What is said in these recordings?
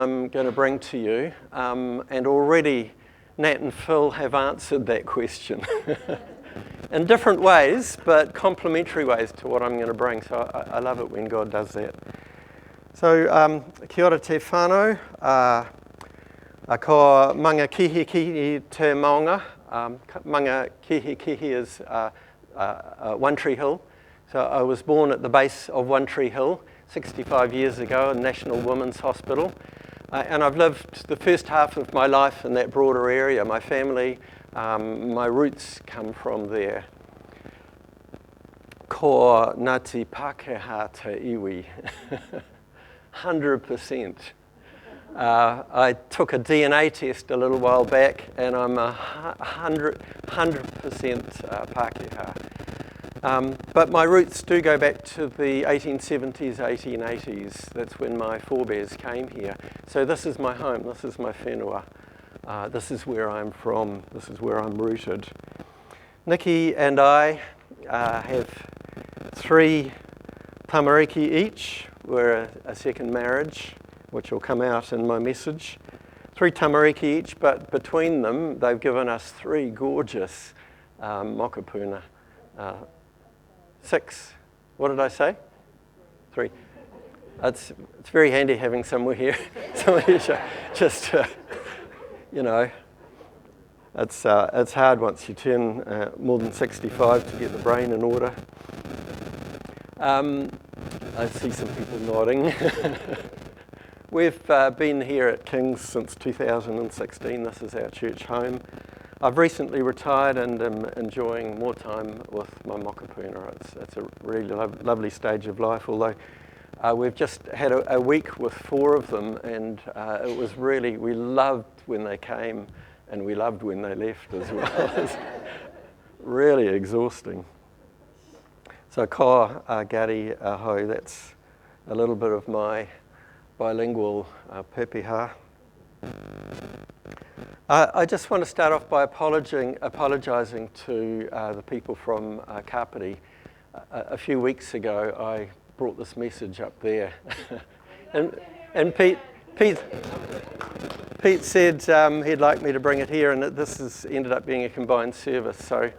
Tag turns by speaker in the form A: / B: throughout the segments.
A: I'm going to bring to you, and already Nat and Phil have answered that question in different ways, but complementary ways to what I'm going to bring. So I love it when God does that. So kia ora te whānau, ko manga kihi kihi te maunga. Manga kihi kihi is One Tree Hill. So I was born at the base of One Tree Hill 65 years ago at National Women's Hospital. And I've lived the first half of my life in that broader area. My family, my roots come from there. Ko Ngāti Pākehā te iwi. 100%. I took a DNA test a little while back, and I'm 100% Pākehā. But my roots do go back to the 1870s, 1880s. That's when my forebears came here. So this is my home, this is my whenua. This is where I'm from, this is where I'm rooted. Nikki and I have 3 tamariki each. We're a second marriage, which will come out in my message. 3 tamariki each, but between them, they've given us 3 gorgeous mokopuna. 6. What did I say? 3. It's very handy having somewhere here. Just you know, it's hard once you turn more than 65 to get the brain in order. I see some people nodding. We've been here at King's since 2016. This is our church home. I've recently retired and am enjoying more time with my mokopuna. It's a really lovely stage of life, although we've just had a week with 4 of them, and it was really, we loved when they came and we loved when they left as well. It's really exhausting. So ko Garry ho, that's a little bit of my bilingual pepeha. I just want to start off by apologising to the people from Kapiti. A few weeks ago, I brought this message up there, and Pete said he'd like me to bring it here, and this has ended up being a combined service. So,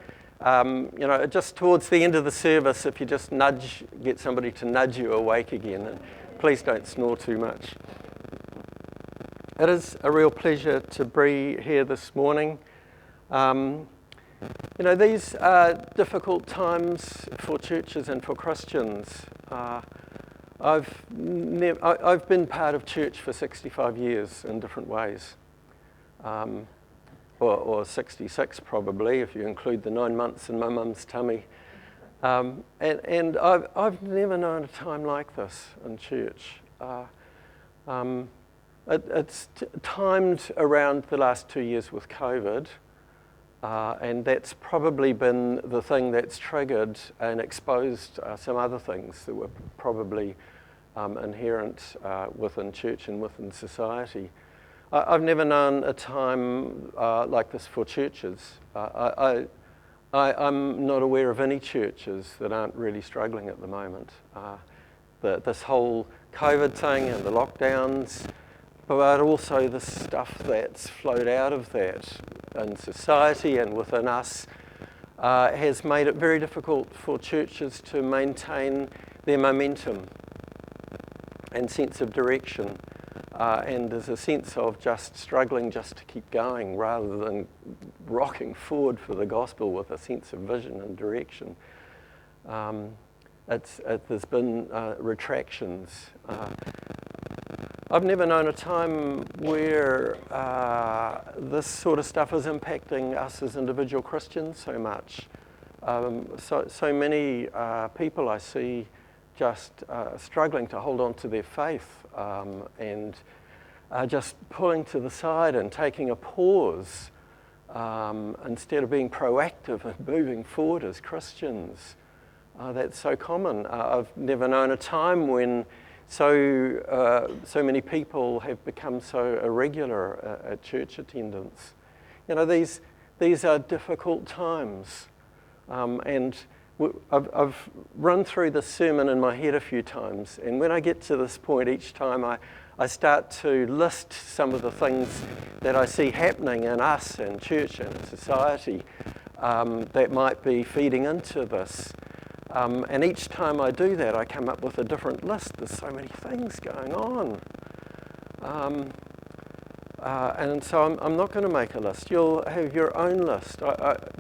A: you know, just towards the end of the service, if you just get somebody to nudge you awake again, and please don't snore too much. It is a real pleasure to be here this morning. You know, these are difficult times for churches and for Christians. I've been part of church for 65 years in different ways, or 66 probably, if you include the 9 months in my mum's tummy. And I've never known a time like this in church. It's timed around the last 2 years with COVID, and that's probably been the thing that's triggered and exposed some other things that were probably inherent within church and within society. I've never known a time like this for churches. I'm not aware of any churches that aren't really struggling at the moment. This whole COVID thing and the lockdowns, but also the stuff that's flowed out of that in society and within us has made it very difficult for churches to maintain their momentum and sense of direction. And there's a sense of just struggling just to keep going rather than rocking forward for the gospel with a sense of vision and direction. There's been retractions. I've never known a time where this sort of stuff is impacting us as individual Christians so much. So many people I see just struggling to hold on to their faith and just pulling to the side and taking a pause instead of being proactive and moving forward as Christians. That's so common. I've never known a time when so many people have become so irregular at church attendance. You know, these are difficult times, and I've run through this sermon in my head a few times, and when I get to this point each time, I I start to list some of the things that I see happening in us and church and society that might be feeding into this. And each time I do that, I come up with a different list. There's so many things going on. And so I'm not going to make a list. You'll have your own list.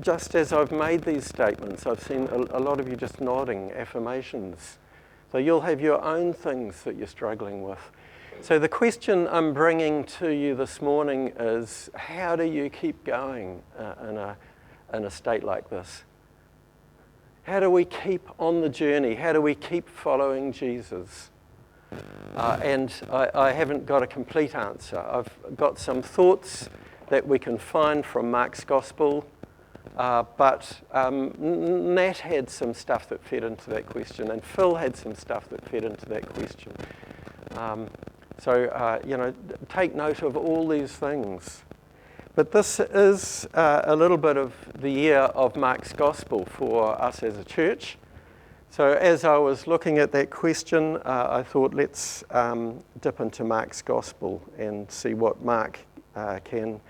A: Just as I've made these statements, I've seen a lot of you just nodding affirmations. So you'll have your own things that you're struggling with. So the question I'm bringing to you this morning is, how do you keep going in a state like this? How do we keep on the journey? How do we keep following Jesus? And I haven't got a complete answer. I've got some thoughts that we can find from Mark's Gospel, but Nat had some stuff that fed into that question, and Phil had some stuff that fed into that question. So take note of all these things. But this is a little bit of the year of Mark's Gospel for us as a church. So as I was looking at that question, I thought let's dip into Mark's Gospel and see what Mark can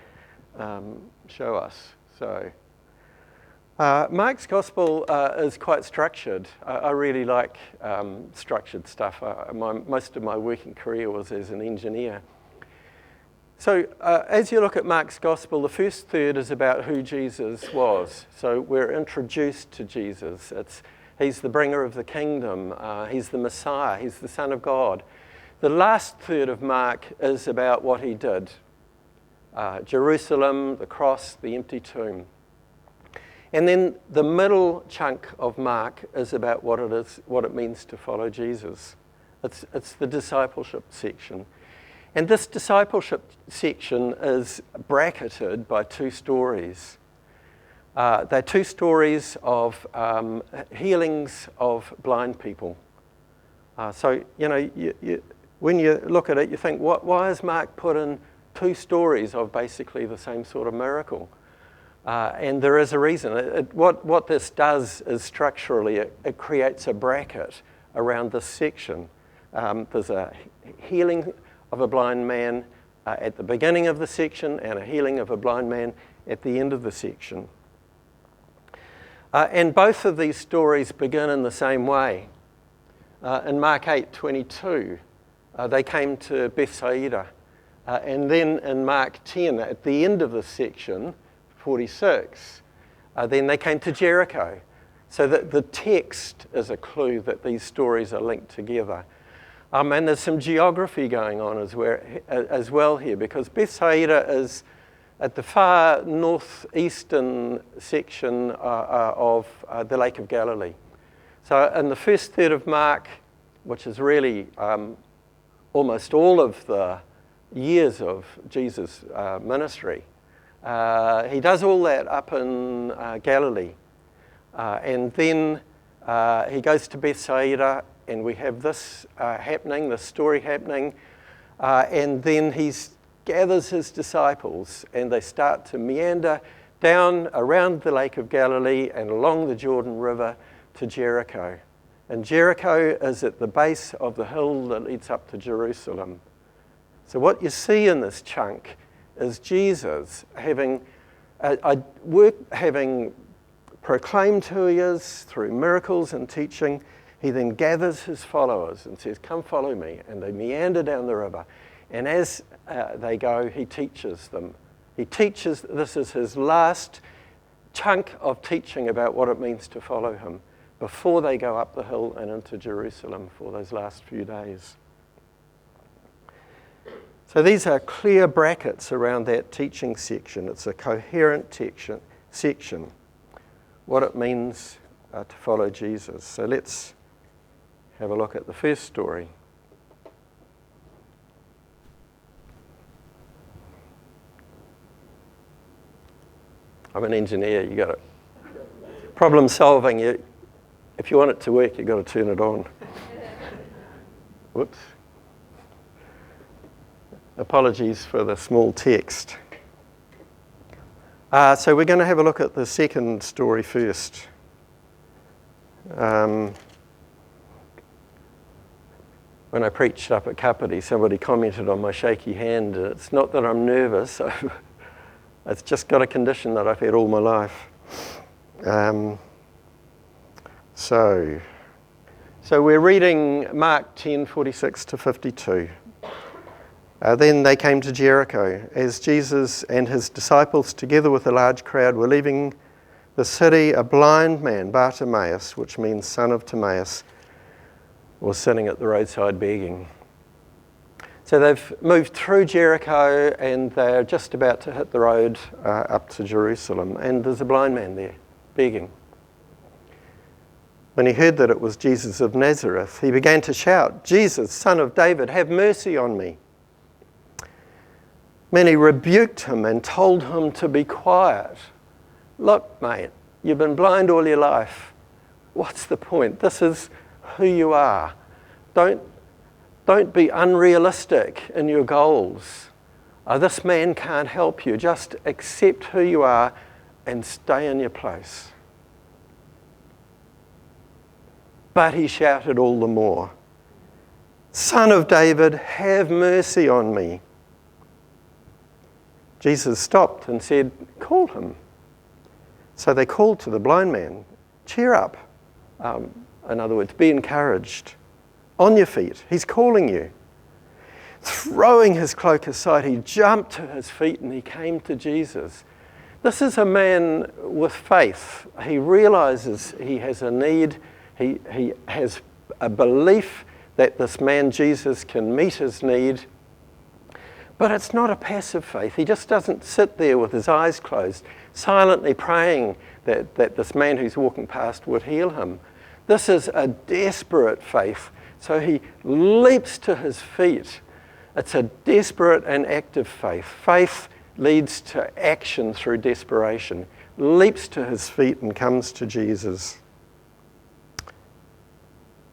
A: show us. So Mark's Gospel is quite structured. I really like structured stuff. Most of my working career was as an engineer. So as you look at Mark's Gospel, the first third is about who Jesus was. So we're introduced to Jesus. He's the bringer of the kingdom. He's the Messiah. He's the Son of God. The last third of Mark is about what he did. Jerusalem, the cross, the empty tomb. And then the middle chunk of Mark is about what it means to follow Jesus. It's the discipleship section. And this discipleship section is bracketed by two stories. They're two stories of healings of blind people. So, when you look at it, you think, why has Mark put in two stories of basically the same sort of miracle? And there is a reason. What this does is structurally, it creates a bracket around this section. There's a healing of a blind man at the beginning of the section and a healing of a blind man at the end of the section. And both of these stories begin in the same way. In Mark 8:22, they came to Bethsaida. And then in Mark 10, at the end of this section, 46, then they came to Jericho. So that the text is a clue that these stories are linked together. And there's some geography going on as well here, because Bethsaida is at the far northeastern section of the Lake of Galilee. So in the first third of Mark, which is really almost all of the years of Jesus' ministry, he does all that up in Galilee. And then he goes to Bethsaida, and we have this happening, this story happening, and then he gathers his disciples, and they start to meander down around the Lake of Galilee and along the Jordan River to Jericho. And Jericho is at the base of the hill that leads up to Jerusalem. So what you see in this chunk is Jesus having proclaimed who he is through miracles and teaching. He then gathers his followers and says, "Come follow me." And they meander down the river. And as they go, he teaches them. This is his last chunk of teaching about what it means to follow him before they go up the hill and into Jerusalem for those last few days. So these are clear brackets around that teaching section. It's a coherent section, what it means to follow Jesus. So let's have a look at the first story. I'm an engineer, you got it. Problem solving, if you want it to work, you've got to turn it on. Whoops. Apologies for the small text. So we're going to have a look at the second story first. when I preached up at Kapiti, somebody commented on my shaky hand. It's not that I'm nervous. It's just got a condition that I've had all my life. So we're reading Mark 10:46 to 52. Then they came to Jericho. As Jesus and his disciples, together with a large crowd, were leaving the city, a blind man, Bartimaeus, which means son of Timaeus, was sitting at the roadside begging. So they've moved through Jericho and they're just about to hit the road up to Jerusalem, and there's a blind man there begging. When he heard that it was Jesus of Nazareth, he began to shout, "Jesus, Son of David, have mercy on me." Many rebuked him and told him to be quiet. Look, mate, you've been blind all your life. What's the point? This is who you are. Don't be unrealistic in your goals. This man can't help you. Just accept who you are and stay in your place. But he shouted all the more, "Son of David, have mercy on me." Jesus stopped and said, "Call him." So they called to the blind man, "Cheer up." In other words, be encouraged. On your feet, he's calling you. Throwing his cloak aside, he jumped to his feet and he came to Jesus. This is a man with faith. He realizes he has a need. He has a belief that this man Jesus can meet his need. But it's not a passive faith. He just doesn't sit there with his eyes closed, silently praying that this man who's walking past would heal him. This is a desperate faith. So he leaps to his feet. It's a desperate and active faith. Faith leads to action through desperation. Leaps to his feet and comes to Jesus.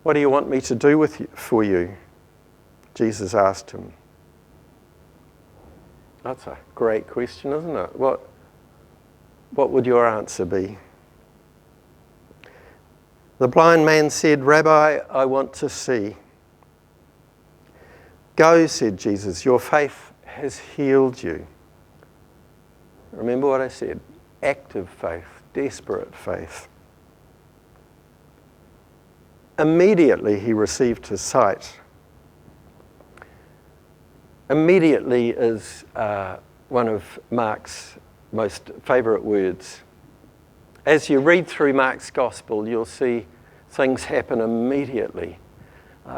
A: "What do you want me to do for you?" Jesus asked him. That's a great question, isn't it? What would your answer be? The blind man said, "Rabbi, I want to see." "Go," said Jesus, "your faith has healed you." Remember what I said, active faith, desperate faith. Immediately he received his sight. Immediately is one of Mark's most favourite words. As you read through Mark's Gospel, you'll see things happen immediately.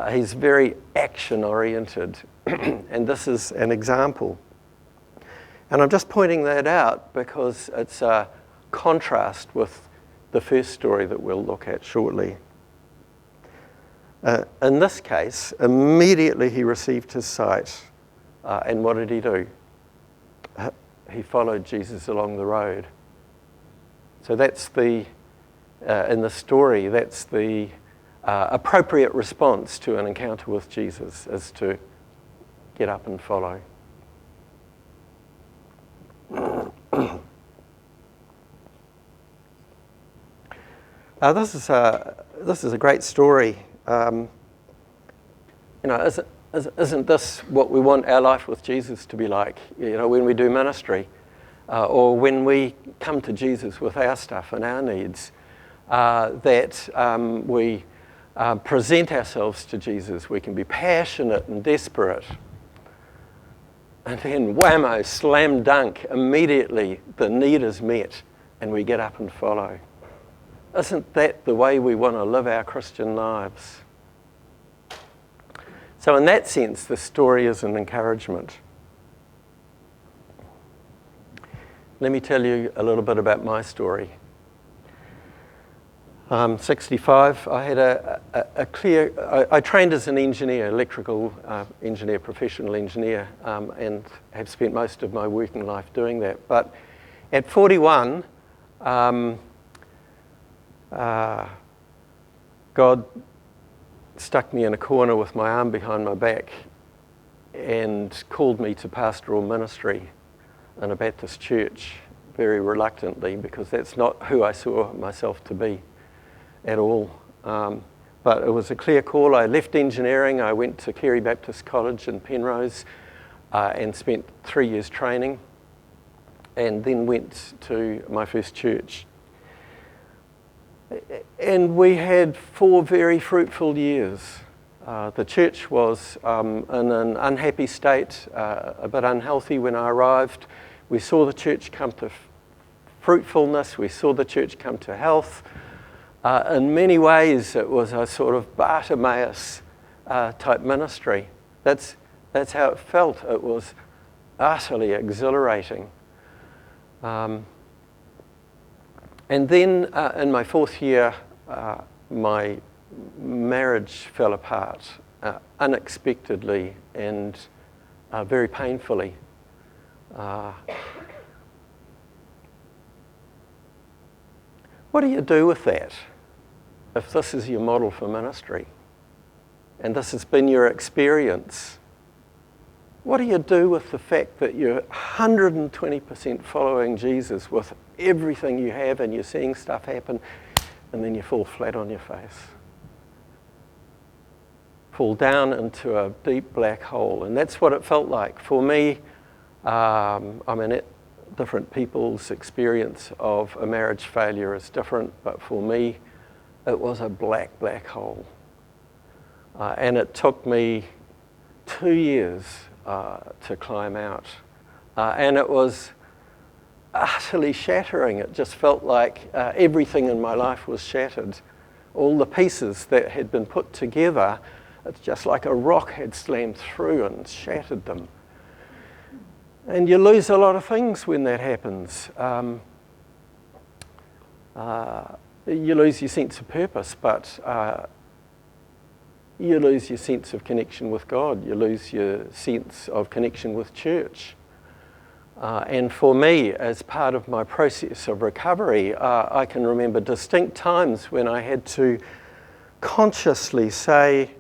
A: He's very action-oriented, and this is an example. And I'm just pointing that out because it's a contrast with the first story that we'll look at shortly. In this case, immediately he received his sight. And what did he do? He followed Jesus along the road. So that's in the story, that's the appropriate response to an encounter with Jesus, is to get up and follow. This is a great story. Isn't this what we want our life with Jesus to be like? When we do ministry, or when we come to Jesus with our stuff and our needs, that we present ourselves to Jesus. We can be passionate and desperate. And then whammo, slam dunk, immediately the need is met and we get up and follow. Isn't that the way we want to live our Christian lives? So in that sense, the story is an encouragement. Let me tell you a little bit about my story. I'm 65. I had I trained as an engineer, electrical engineer, professional engineer, and have spent most of my working life doing that. But at 41, God stuck me in a corner with my arm behind my back and called me to pastoral ministry in a Baptist church, very reluctantly, because that's not who I saw myself to be at all. But it was a clear call. I left engineering. I went to Carey Baptist College in Penrose and spent 3 years training, and then went to my first church. And we had 4 very fruitful years. The church was in an unhappy state, a bit unhealthy when I arrived. We saw the church come to fruitfulness. We saw the church come to health. In many ways, it was a sort of Bartimaeus type ministry. That's how it felt. It was utterly exhilarating. And then in my 4th year, my marriage fell apart unexpectedly and very painfully. What do you do with that if this is your model for ministry and this has been your experience? What do you do with the fact that you're 120% following Jesus with everything you have and you're seeing stuff happen and then you fall flat on your face? Fall down into a deep black hole. And that's what it felt like. For me, different people's experience of a marriage failure is different, but for me, it was a black, black hole. And it took me 2 years to climb out. And it was utterly shattering. It just felt like everything in my life was shattered. All the pieces that had been put together, it's just like a rock had slammed through and shattered them. And you lose a lot of things when that happens. You lose your sense of purpose, but you lose your sense of connection with God. You lose your sense of connection with church. And for me, as part of my process of recovery, I can remember distinct times when I had to consciously say,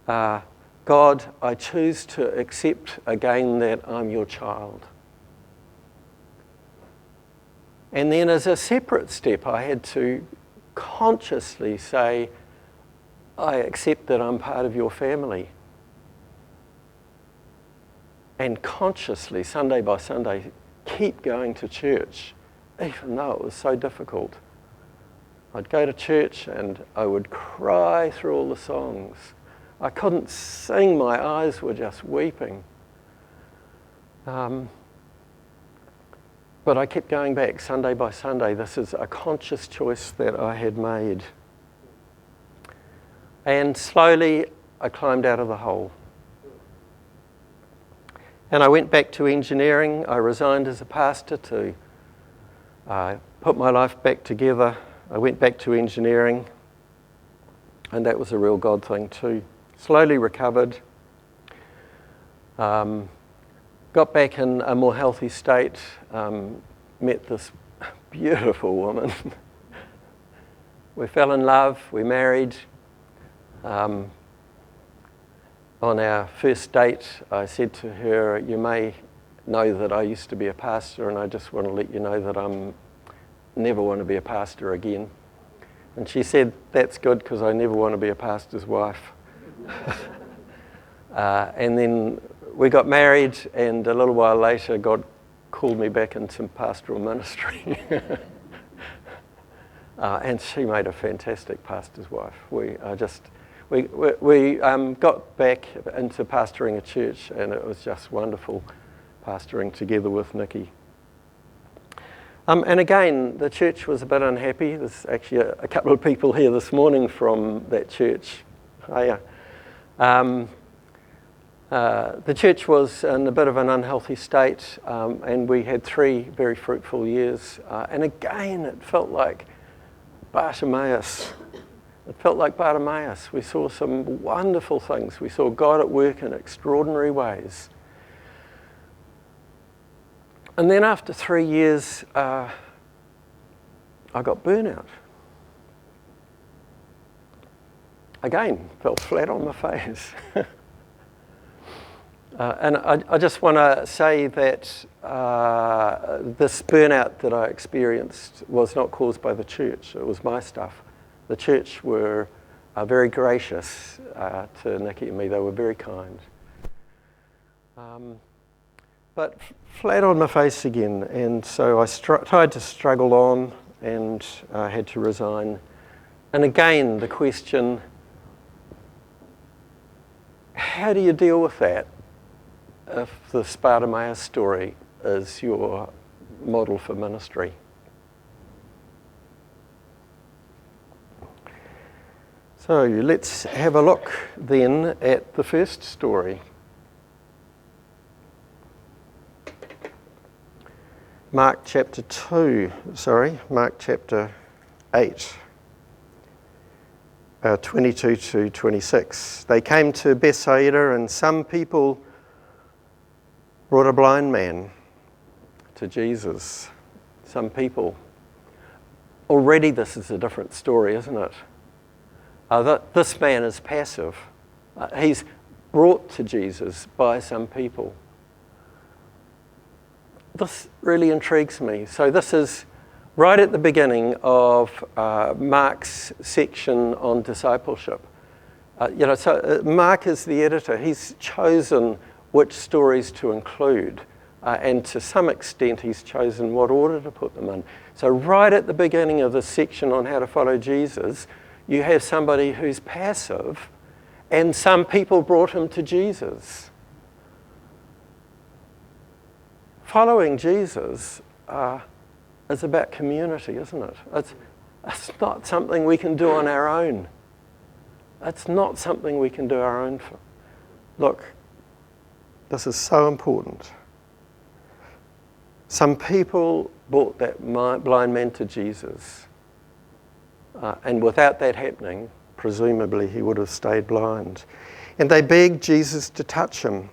A: God, I choose to accept again that I'm your child. And then as a separate step, I had to consciously say, I accept that I'm part of your family. And consciously, Sunday by Sunday, keep going to church, even though it was so difficult. I'd go to church and I would cry through all the songs. I couldn't sing, my eyes were just weeping. But I kept going back Sunday by Sunday. This is a conscious choice that I had made. And slowly I climbed out of the hole. And I went back to engineering. I resigned as a pastor to put my life back together. I went back to engineering, and that was a real God thing too. Slowly recovered, got back in a more healthy state, met this beautiful woman. We fell in love, we married. On our first date, I said to her, you may know that I used to be a pastor, and I just want to let you know that I'm never want to be a pastor again. And she said, that's good, because I never want to be a pastor's wife. And then we got married, and a little while later God called me back into pastoral ministry. And she made a fantastic pastor's wife. We got back into pastoring a church, and it was just wonderful pastoring together with Nikki. And again, the church was a bit unhappy. There's actually a couple of people here this morning from that church. Hiya. The church was in a bit of an unhealthy state, and we had 3 very fruitful years. And again, it felt like Bartimaeus. It felt like Bartimaeus. We saw some wonderful things. We saw God at work in extraordinary ways. And then after 3 years, I got burnout. Again, fell flat on my face. And I just want to say that this burnout that I experienced was not caused by the church. It was my stuff. The church were very gracious to Nikki and me. They were very kind. But flat on my face again, and so I tried to struggle on and had to resign. And again, the question, how do you deal with that if the Spartimaeus story is your model for ministry? So let's have a look then at the first story. Mark chapter 8, 22 to 26. They came to Bethsaida, and some people brought a blind man to Jesus. Some people. Already this is a different story, isn't it? This man is passive. He's brought to Jesus by some people. This really intrigues me. So this is right at the beginning of Mark's section on discipleship. Mark is the editor. He's chosen which stories to include, and to some extent he's chosen what order to put them in. So right at the beginning of this section on how to follow Jesus, you have somebody who's passive, and some people brought him to Jesus. Following Jesus is about community, isn't it? It's not something we can do on our own. It's not something we can do our own for. Look, this is so important. Some people brought that blind man to Jesus. And without that happening, presumably he would have stayed blind. And they begged Jesus to touch him.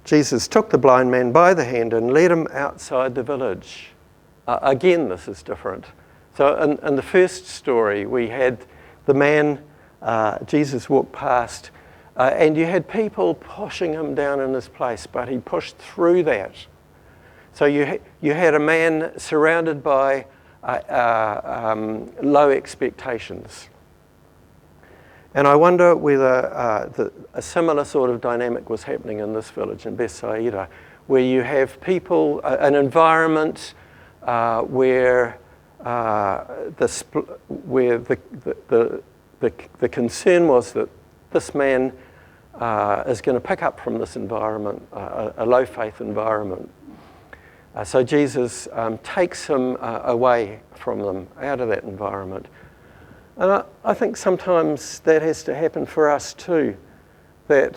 A: Jesus took the blind man by the hand and led him outside the village. Again, this is different. So in the first story, we had the man, Jesus walked past, and you had people pushing him down in his place, but he pushed through that. So you had a man surrounded by low expectations. And I wonder whether a similar sort of dynamic was happening in this village in Bethsaida, where you have people, an environment where the concern was that this man is going to pick up from this environment, a low faith environment. So Jesus takes him away from them, out of that environment. And I think sometimes that has to happen for us too. That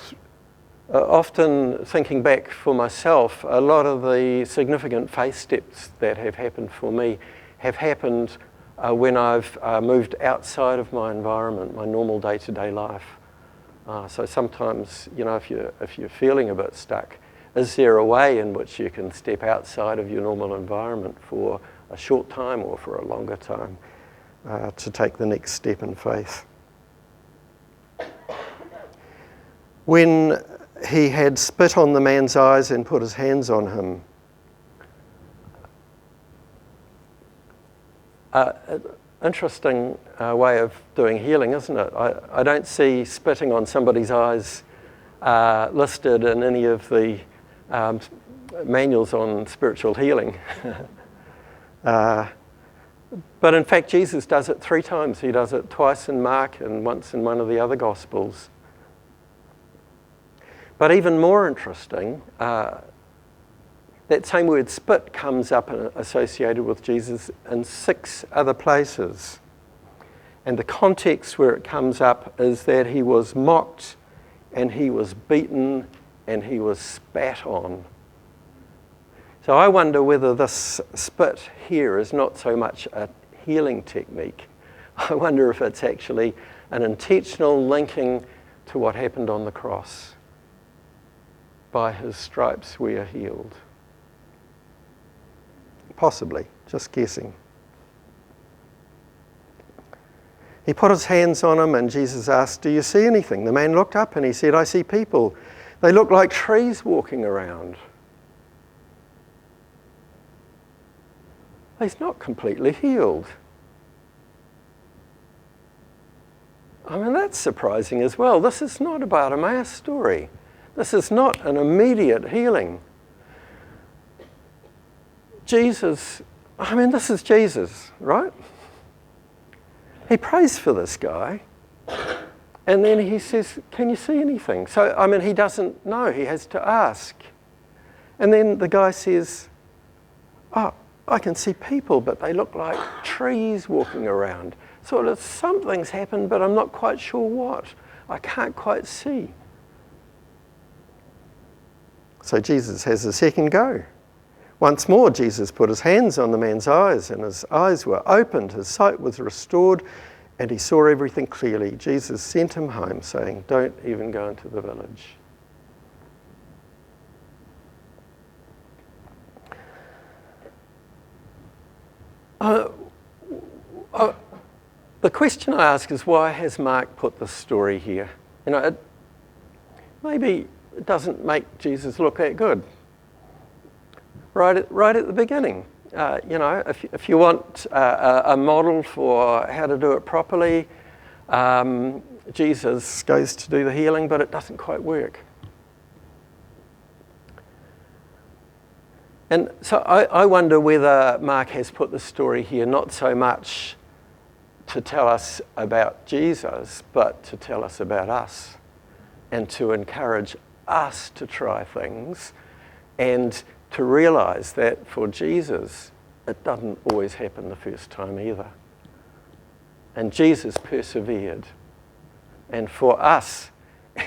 A: often, thinking back for myself, a lot of the significant faith steps that have happened for me have happened when I've moved outside of my environment, my normal day-to-day life. So sometimes, if you're feeling a bit stuck, is there a way in which you can step outside of your normal environment for a short time or for a longer time to take the next step in faith? When he had spit on the man's eyes and put his hands on him, interesting way of doing healing, isn't it? I don't see spitting on somebody's eyes listed in any of the manuals on spiritual healing. But in fact, Jesus does it 3 times. He does it twice in Mark and once in one of the other Gospels. But even more interesting, that same word spit comes up associated with Jesus in 6 other places. And the context where it comes up is that he was mocked and he was beaten and he was spat on. So I wonder whether this spit here is not so much a healing technique. I wonder if it's actually an intentional linking to what happened on the cross. By his stripes we are healed. Possibly, just guessing. He put his hands on him and Jesus asked, "Do you see anything?" The man looked up and he said, "I see people. They look like trees walking around." He's not completely healed. I mean, that's surprising as well. This is not a Bartimaeus story. This is not an immediate healing. Jesus, I mean, this is Jesus, right? He prays for this guy, and then he says, can you see anything? So, I mean, he doesn't know. He has to ask. And then the guy says, oh, I can see people, but they look like trees walking around. Sort of something's happened, but I'm not quite sure what. I can't quite see. So Jesus has a second go. Once more, Jesus put his hands on the man's eyes, and his eyes were opened, his sight was restored, and he saw everything clearly. Jesus sent him home, saying, don't even go into the village. The question I ask is, why has Mark put this story here? You know, maybe it doesn't make Jesus look that good. Right at the beginning. You know, if you want a model for how to do it properly, Jesus goes to do the healing, but it doesn't quite work. And so I wonder whether Mark has put the story here not so much to tell us about Jesus, but to tell us about us and to encourage us to try things and to realise that for Jesus, it doesn't always happen the first time either. And Jesus persevered. And for us,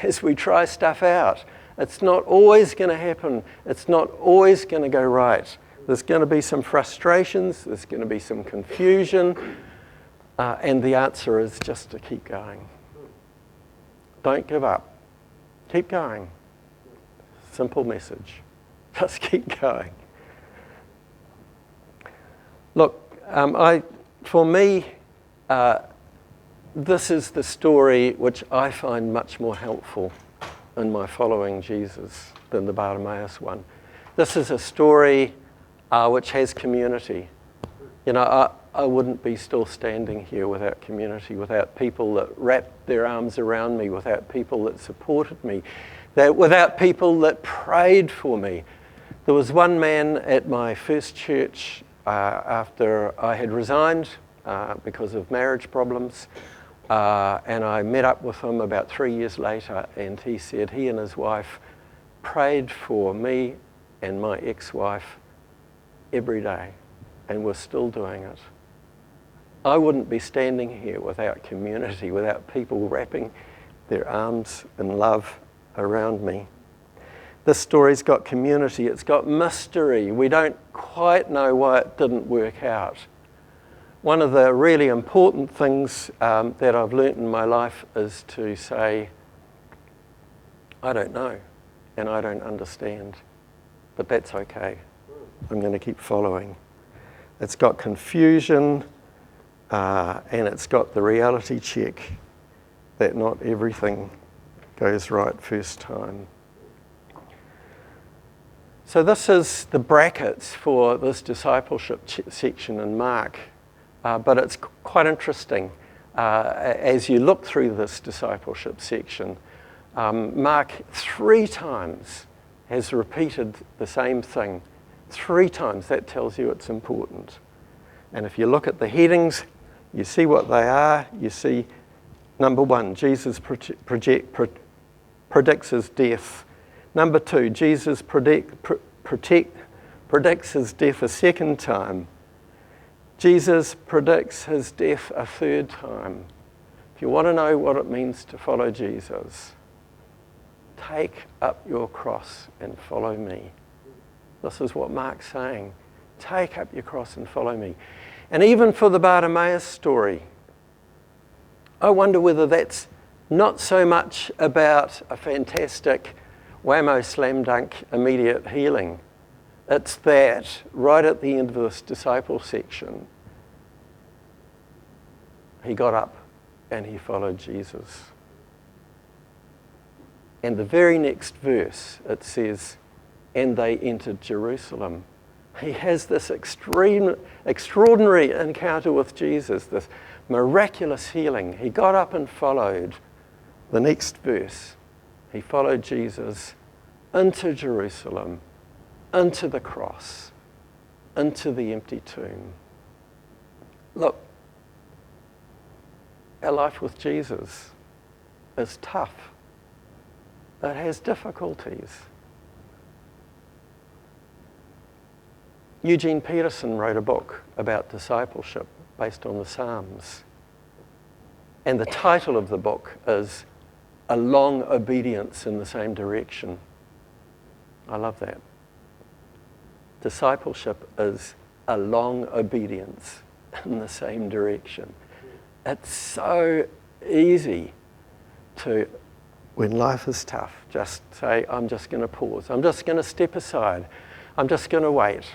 A: as we try stuff out, it's not always going to happen. It's not always going to go right. There's going to be some frustrations. There's going to be some confusion. And the answer is just to keep going. Don't give up. Keep going. Simple message. Just keep going. Look, for me, this is the story which I find much more helpful in my following Jesus than the Bartimaeus one. This is a story which has community. You know, I wouldn't be still standing here without community, without people that wrapped their arms around me, without people that supported me, without people that prayed for me. There was one man at my first church after I had resigned because of marriage problems, and I met up with him about 3 years later, and he said he and his wife prayed for me and my ex-wife every day, and we're still doing it. I wouldn't be standing here without community, without people wrapping their arms in love around me. This story's got community, it's got mystery. We don't quite know why it didn't work out. One of the really important things that I've learnt in my life is to say, I don't know and I don't understand, but that's okay. I'm going to keep following. It's got confusion and it's got the reality check that not everything goes right first time. So this is the brackets for this discipleship section in Mark, but it's quite interesting. As you look through this discipleship section, Mark 3 times has repeated the same thing. 3 times, that tells you it's important. And if you look at the headings, you see what they are. You see, number 1, Jesus predicts his death. Number 2, Jesus predicts his death a second time. Jesus predicts his death a third time. If you want to know what it means to follow Jesus, take up your cross and follow me. This is what Mark's saying. Take up your cross and follow me. And even for the Bartimaeus story, I wonder whether that's not so much about a fantastic whammo slam dunk immediate healing. It's that right at the end of this disciple section, he got up and he followed Jesus. And the very next verse, it says, and they entered Jerusalem. He has this extraordinary encounter with Jesus, this miraculous healing. He got up and followed. The next verse, he followed Jesus into Jerusalem, into the cross, into the empty tomb. Look, our life with Jesus is tough. It has difficulties. Eugene Peterson wrote a book about discipleship based on the Psalms. And the title of the book is A Long Obedience in the Same Direction. I love that. Discipleship is a long obedience in the same direction. It's so easy to, when life is tough, just say, I'm just going to pause. I'm just going to step aside. I'm just going to wait.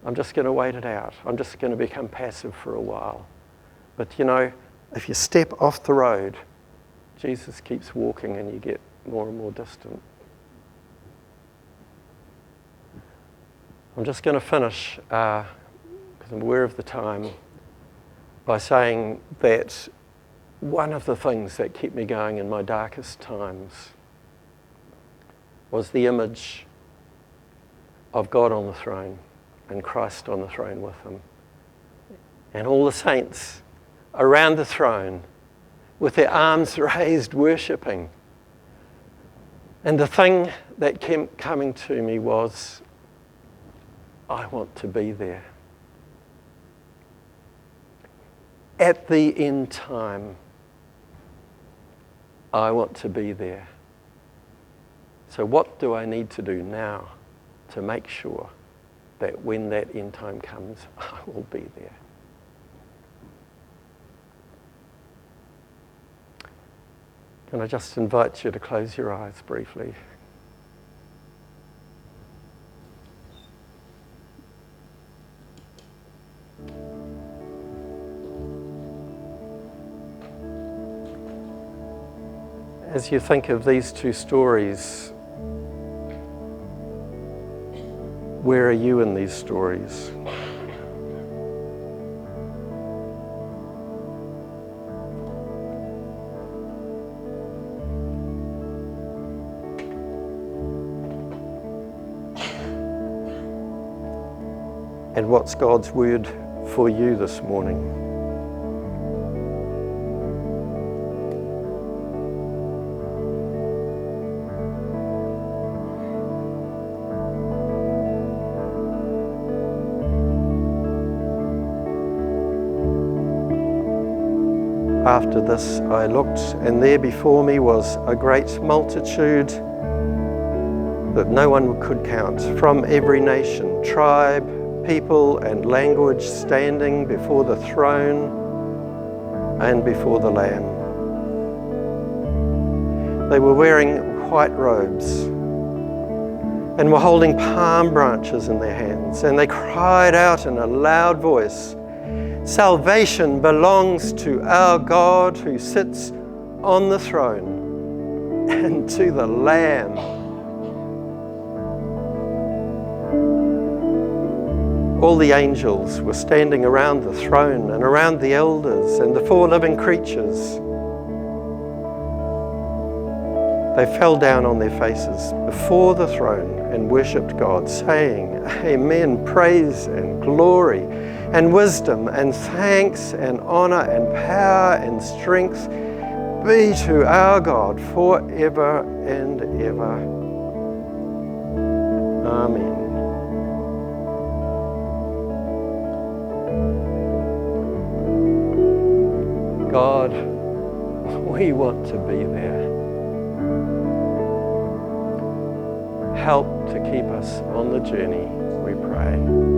A: I'm just going to wait it out. I'm just going to become passive for a while. But you know, if you step off the road, Jesus keeps walking and you get more and more distant. I'm just going to finish, because I'm aware of the time, by saying that one of the things that kept me going in my darkest times was the image of God on the throne and Christ on the throne with him. And all the saints around the throne with their arms raised, worshipping. And the thing that kept coming to me was, I want to be there. At the end time, I want to be there. So what do I need to do now to make sure that when that end time comes, I will be there? Can I just invite you to close your eyes briefly? As you think of these two stories, where are you in these stories? And what's God's word for you this morning? After this I looked, and there before me was a great multitude that no one could count, from every nation, tribe, people, and language, standing before the throne and before the Lamb. They were wearing white robes and were holding palm branches in their hands, and they cried out in a loud voice, "Salvation belongs to our God who sits on the throne and to the Lamb." All the angels were standing around the throne and around the elders and the four living creatures. They fell down on their faces before the throne and worshipped God, saying, "Amen, praise and glory and wisdom and thanks and honor and power and strength be to our God forever and ever. Amen." God, we want to be there. Help to keep us on the journey, we pray.